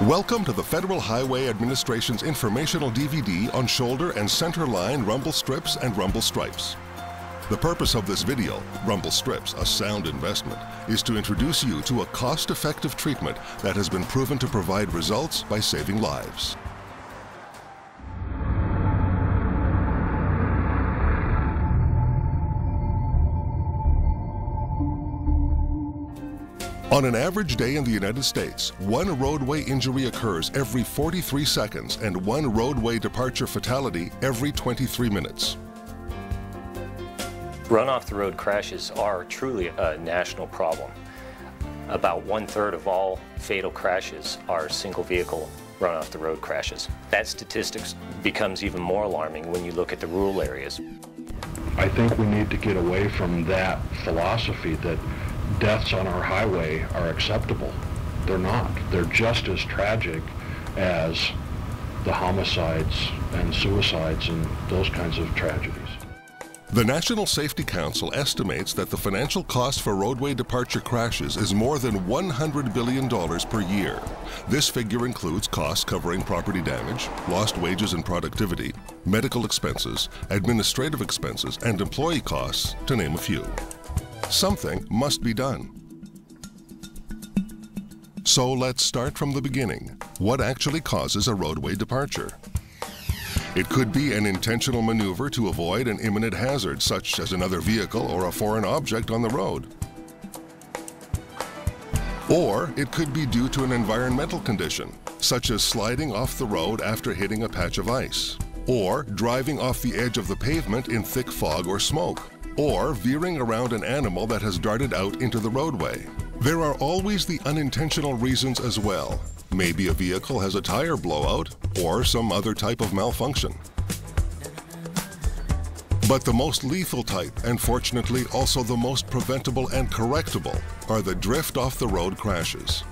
Welcome to the Federal Highway Administration's informational DVD on shoulder and center line rumble strips and rumble stripes. The purpose of this video, Rumble Strips, a sound investment, is to introduce you to a cost-effective treatment that has been proven to provide results by saving lives. On an average day in the United States, one roadway injury occurs every 43 seconds and one roadway departure fatality every 23 minutes. Run-off-the-road crashes are truly a national problem. About 1/3 of all fatal crashes are single-vehicle run-off-the-road crashes. That statistics becomes even more alarming when you look at the rural areas. I think we need to get away from that philosophy that deaths on our highway are acceptable. They're not. They're just as tragic as the homicides and suicides and those kinds of tragedies. The National Safety Council estimates that the financial cost for roadway departure crashes is more than $100 billion per year. This figure includes costs covering property damage, lost wages and productivity, medical expenses, administrative expenses, and employee costs, to name a few. Something must be done. So let's start from the beginning. What actually causes a roadway departure? It could be an intentional maneuver to avoid an imminent hazard, such as another vehicle or a foreign object on the road. Or it could be due to an environmental condition, such as sliding off the road after hitting a patch of ice, or driving off the edge of the pavement in thick fog or smoke, or veering around an animal that has darted out into the roadway. There are always the unintentional reasons as well. Maybe a vehicle has a tire blowout or some other type of malfunction. But the most lethal type, and fortunately also the most preventable and correctable, are the drift off the road crashes.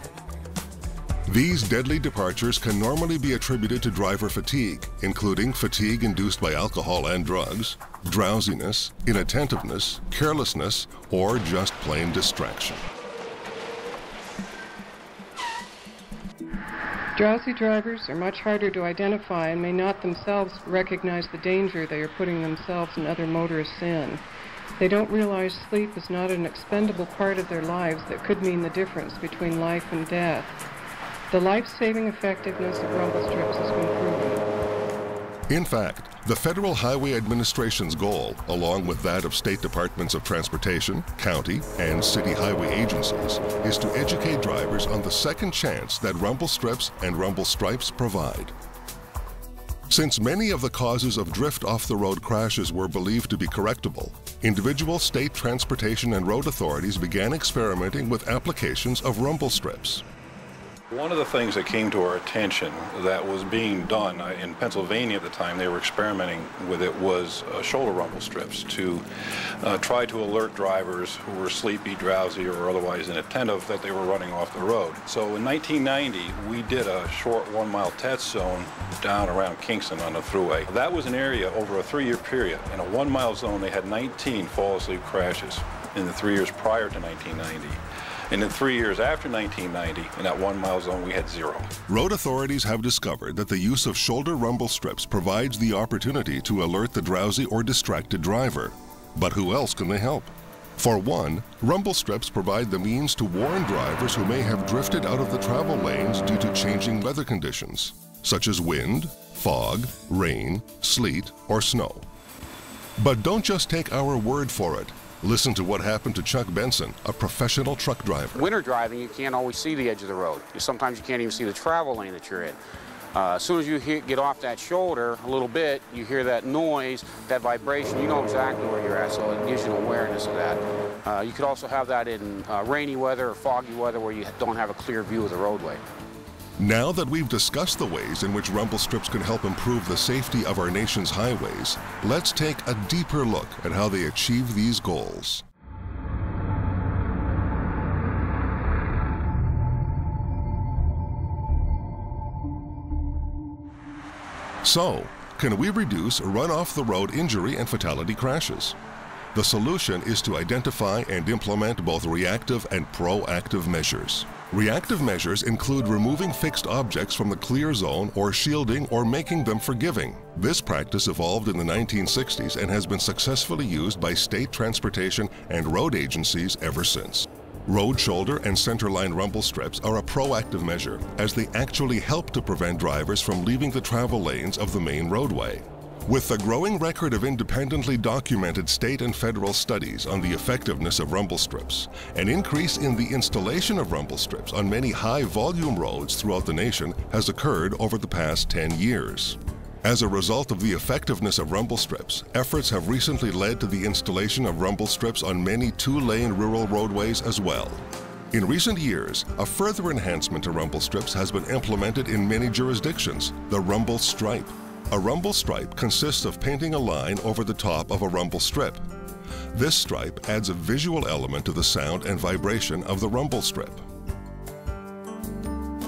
These deadly departures can normally be attributed to driver fatigue, including fatigue induced by alcohol and drugs, drowsiness, inattentiveness, carelessness, or just plain distraction. Drowsy drivers are much harder to identify and may not themselves recognize the danger they are putting themselves and other motorists in. They don't realize sleep is not an expendable part of their lives that could mean the difference between life and death. The life-saving effectiveness of rumble strips has been proven. In fact, the Federal Highway Administration's goal, along with that of state departments of transportation, county, and city highway agencies, is to educate drivers on the second chance that rumble strips and rumble stripes provide. Since many of the causes of drift off-the-road crashes were believed to be correctable, individual state transportation and road authorities began experimenting with applications of rumble strips. One of the things that came to our attention that was being done in Pennsylvania at the time, they were experimenting with it, was shoulder rumble strips to try to alert drivers who were sleepy, drowsy, or otherwise inattentive that they were running off the road. So in 1990, we did a short 1-mile test zone down around Kingston on the thruway. That was an area over a 3-year period. In a 1-mile zone, they had 19 fall-asleep crashes in the 3 years prior to 1990. And in 3 years after 1990, in that 1-mile zone, we had 0. Road authorities have discovered that the use of shoulder rumble strips provides the opportunity to alert the drowsy or distracted driver. But who else can they help? For one, rumble strips provide the means to warn drivers who may have drifted out of the travel lanes due to changing weather conditions, such as wind, fog, rain, sleet, or snow. But don't just take our word for it. Listen to what happened to Chuck Benson, a professional truck driver. Winter driving, you can't always see the edge of the road. Sometimes you can't even see the travel lane that you're in. As soon as you get off that shoulder a little bit, you hear that noise, that vibration, you know exactly where you're at, so it gives you an awareness of that. You could also have that in rainy weather or foggy weather where you don't have a clear view of the roadway. Now that we've discussed the ways in which rumble strips can help improve the safety of our nation's highways, let's take a deeper look at how they achieve these goals. So, can we reduce run-off-the-road injury and fatality crashes? The solution is to identify and implement both reactive and proactive measures. Reactive measures include removing fixed objects from the clear zone or shielding or making them forgiving. This practice evolved in the 1960s and has been successfully used by state transportation and road agencies ever since. Road shoulder and centerline rumble strips are a proactive measure, as they actually help to prevent drivers from leaving the travel lanes of the main roadway. With the growing record of independently documented state and federal studies on the effectiveness of rumble strips, an increase in the installation of rumble strips on many high-volume roads throughout the nation has occurred over the past 10 years. As a result of the effectiveness of rumble strips, efforts have recently led to the installation of rumble strips on many two-lane rural roadways as well. In recent years, a further enhancement to rumble strips has been implemented in many jurisdictions, the rumble stripe. A rumble stripe consists of painting a line over the top of a rumble strip. This stripe adds a visual element to the sound and vibration of the rumble strip.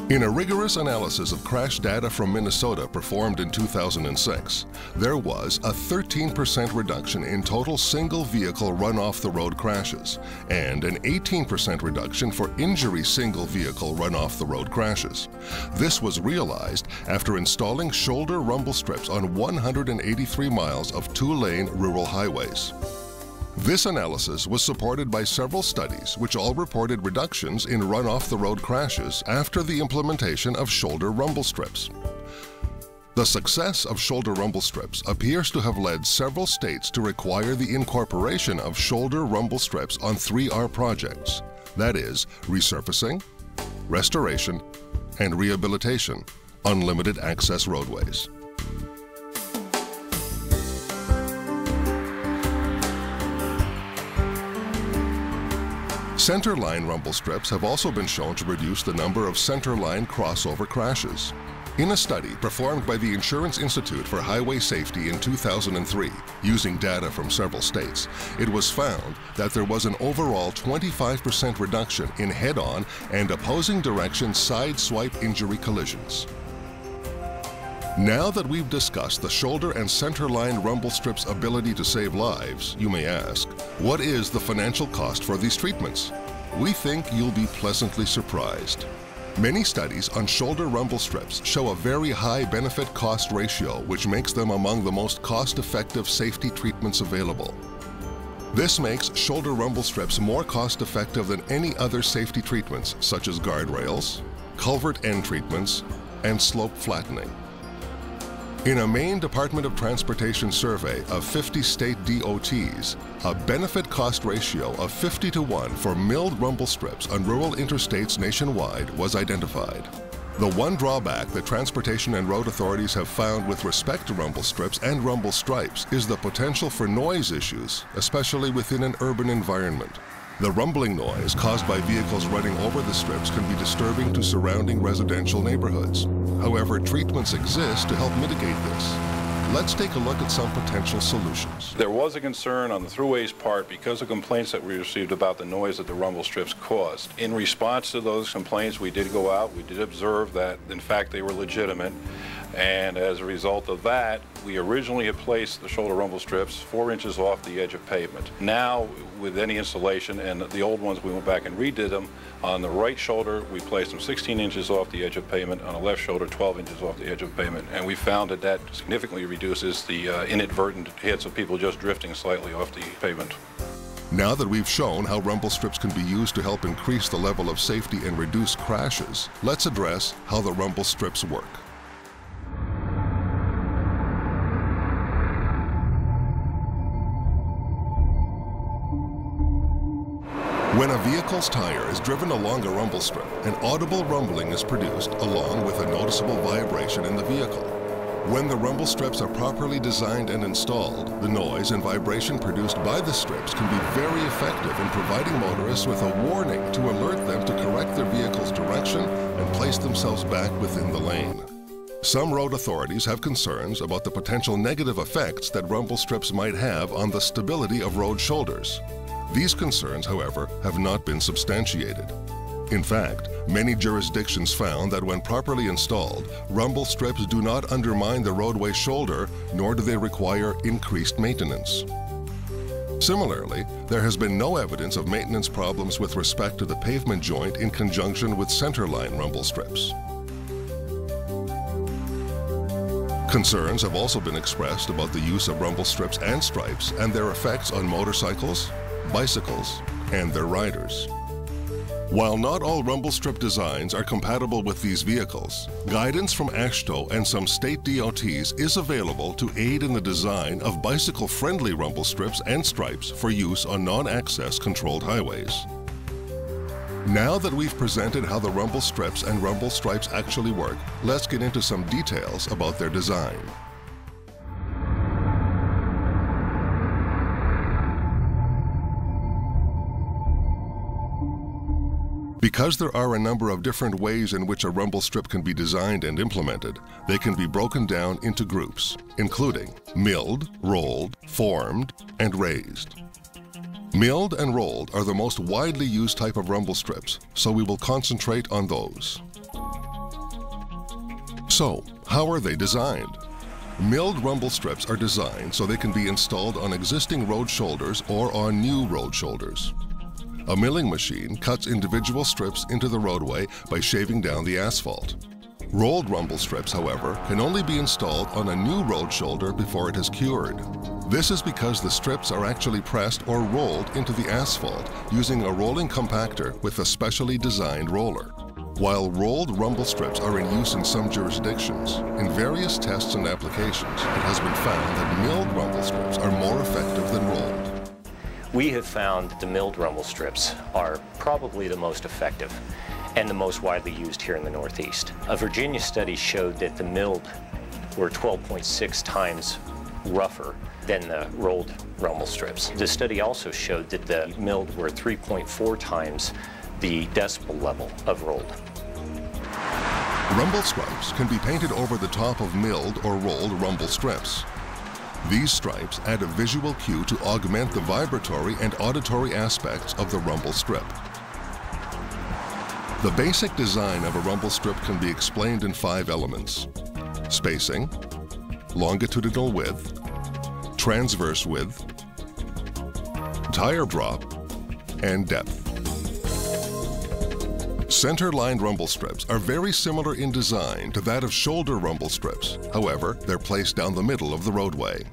In a rigorous analysis of crash data from Minnesota performed in 2006, there was a 13% reduction in total single-vehicle run-off-the-road crashes and an 18% reduction for injury single-vehicle run-off-the-road crashes. This was realized after installing shoulder rumble strips on 183 miles of two-lane rural highways. This analysis was supported by several studies which all reported reductions in run-off-the-road crashes after the implementation of shoulder rumble strips. The success of shoulder rumble strips appears to have led several states to require the incorporation of shoulder rumble strips on 3R projects, that is, resurfacing, restoration, and rehabilitation on limited access roadways. Centerline rumble strips have also been shown to reduce the number of centerline crossover crashes. In a study performed by the Insurance Institute for Highway Safety in 2003, using data from several states, it was found that there was an overall 25% reduction in head-on and opposing direction side swipe injury collisions. Now that we've discussed the shoulder and centerline rumble strips' ability to save lives, you may ask, what is the financial cost for these treatments? We think you'll be pleasantly surprised. Many studies on shoulder rumble strips show a very high benefit-cost ratio, which makes them among the most cost-effective safety treatments available. This makes shoulder rumble strips more cost-effective than any other safety treatments, such as guardrails, culvert end treatments, and slope flattening. In a Maine Department of Transportation survey of 50 state DOTs, a benefit-cost ratio of 50-to-1 for milled rumble strips on rural interstates nationwide was identified. The one drawback that transportation and road authorities have found with respect to rumble strips and rumble stripes is the potential for noise issues, especially within an urban environment. The rumbling noise caused by vehicles running over the strips can be disturbing to surrounding residential neighborhoods. However, treatments exist to help mitigate this. Let's take a look at some potential solutions. There was a concern on the Thruway's part because of complaints that we received about the noise that the rumble strips caused. In response to those complaints, we did go out, we did observe that, in fact, they were legitimate. And as a result of that, we originally had placed the shoulder rumble strips 4 inches off the edge of pavement. Now, with any installation, and the old ones, we went back and redid them. On the right shoulder, we placed them 16 inches off the edge of pavement. On the left shoulder, 12 inches off the edge of pavement. And we found that that significantly reduces the inadvertent hits of people just drifting slightly off the pavement. Now that we've shown how rumble strips can be used to help increase the level of safety and reduce crashes, let's address how the rumble strips work. When a vehicle's tire is driven along a rumble strip, an audible rumbling is produced along with a noticeable vibration in the vehicle. When the rumble strips are properly designed and installed, the noise and vibration produced by the strips can be very effective in providing motorists with a warning to alert them to correct their vehicle's direction and place themselves back within the lane. Some road authorities have concerns about the potential negative effects that rumble strips might have on the stability of road shoulders. These concerns, however, have not been substantiated. In fact, many jurisdictions found that when properly installed, rumble strips do not undermine the roadway shoulder, nor do they require increased maintenance. Similarly, there has been no evidence of maintenance problems with respect to the pavement joint in conjunction with centerline rumble strips. Concerns have also been expressed about the use of rumble strips and stripes and their effects on motorcycles, bicycles, and their riders. While not all rumble strip designs are compatible with these vehicles, guidance from AASHTO and some state DOTs is available to aid in the design of bicycle-friendly rumble strips and stripes for use on non-access controlled highways. Now that we've presented how the rumble strips and rumble stripes actually work, let's get into some details about their design. Because there are a number of different ways in which a rumble strip can be designed and implemented, they can be broken down into groups, including milled, rolled, formed, and raised. Milled and rolled are the most widely used type of rumble strips, so we will concentrate on those. So, how are they designed? Milled rumble strips are designed so they can be installed on existing road shoulders or on new road shoulders. A milling machine cuts individual strips into the roadway by shaving down the asphalt. Rolled rumble strips, however, can only be installed on a new road shoulder before it has cured. This is because the strips are actually pressed or rolled into the asphalt using a rolling compactor with a specially designed roller. While rolled rumble strips are in use in some jurisdictions, in various tests and applications, it has been found that milled rumble strips are more effective than rolled. We have found that the milled rumble strips are probably the most effective and the most widely used here in the Northeast. A Virginia study showed that the milled were 12.6 times rougher than the rolled rumble strips. The study also showed that the milled were 3.4 times the decibel level of rolled. Rumble stripes can be painted over the top of milled or rolled rumble strips. These stripes add a visual cue to augment the vibratory and auditory aspects of the rumble strip. The basic design of a rumble strip can be explained in 5 elements: spacing, longitudinal width, transverse width, tire drop, and depth. Center-line rumble strips are very similar in design to that of shoulder rumble strips. However, they're placed down the middle of the roadway.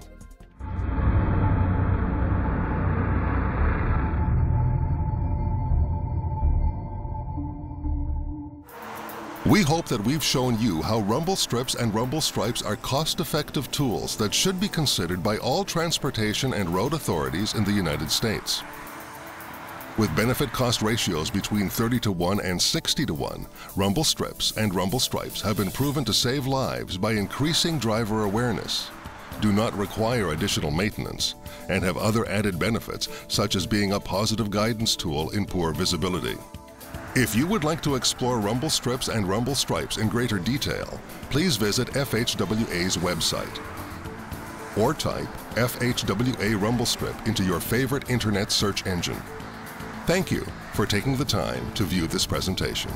We hope that we've shown you how rumble strips and rumble stripes are cost-effective tools that should be considered by all transportation and road authorities in the United States. With benefit-cost ratios between 30-to-1 and 60-to-1, rumble strips and rumble stripes have been proven to save lives by increasing driver awareness, do not require additional maintenance, and have other added benefits such as being a positive guidance tool in poor visibility. If you would like to explore rumble strips and rumble stripes in greater detail, please visit FHWA's website or type FHWA rumble strip into your favorite internet search engine. Thank you for taking the time to view this presentation.